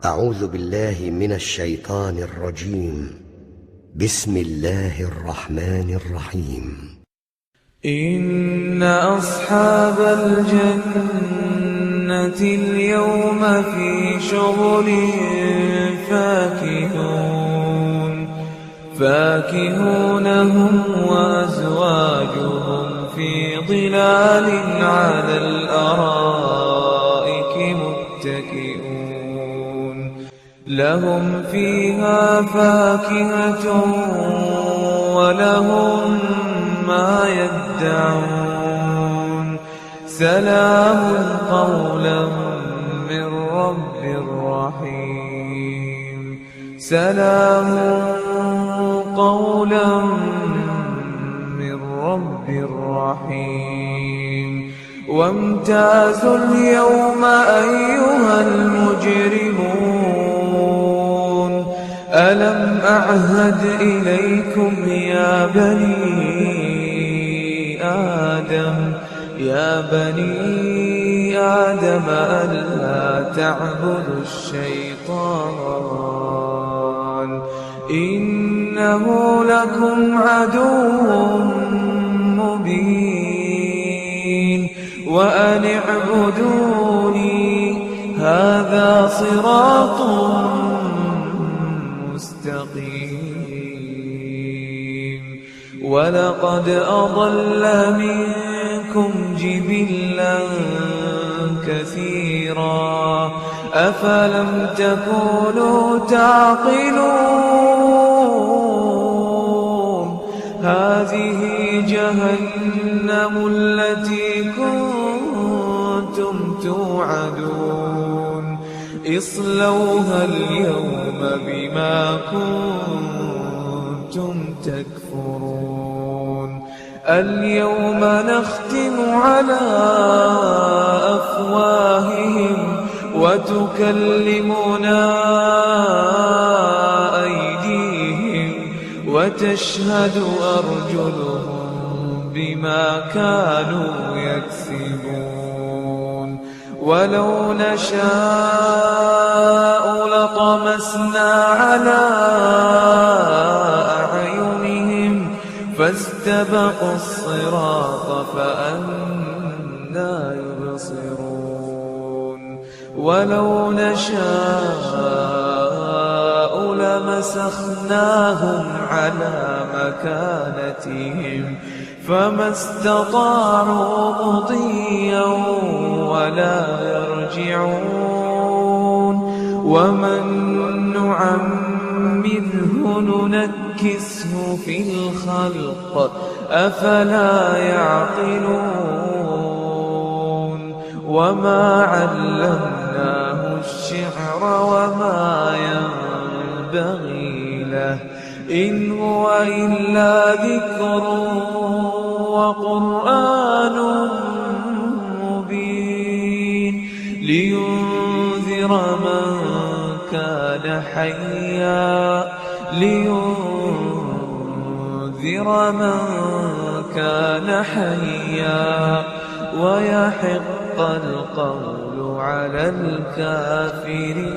أعوذ بالله من الشيطان الرجيم. بسم الله الرحمن الرحيم. إن أصحاب الجنة اليوم في شغل فاكهون هم وأزواجهم في ظلال على الأرائك متكئون لهم فيها فاكهة ولهم ما يدعون سلام قولا من رب رحيم سلام قولا من رب رحيم وامتازوا اليوم أيها المجرمون ألم أعهد إليكم يا بني آدم ألا تعبدوا الشيطان إنه لكم عدو مبين وأن اعبدوني هذا صراط مستقيم ولقد أضل منكم جبلا كثيرا أفلم تكونوا تعقلون هذه جهنم التي كنتم توعدون اصلوها اليوم بما كنتم تكفرون اليوم نختم على أفواههم وتكلمنا أيديهم وتشهد أرجلهم بما كانوا يكسبون ولو نشاء لطمسنا على أعينهم فاستبقوا الصراط فأنى يبصرون ولو نشاء لمسخناهم على مكانتهم فما استطاعوا مضيا ولا يرجعون ومن نعمره ننكسه في الخلق أفلا يعقلون وما علمناه الشعر وما ينبغي له إن هو إلا ذكر وقرآن مبين لينذر من كان حيا ويحق القول على الكافرين.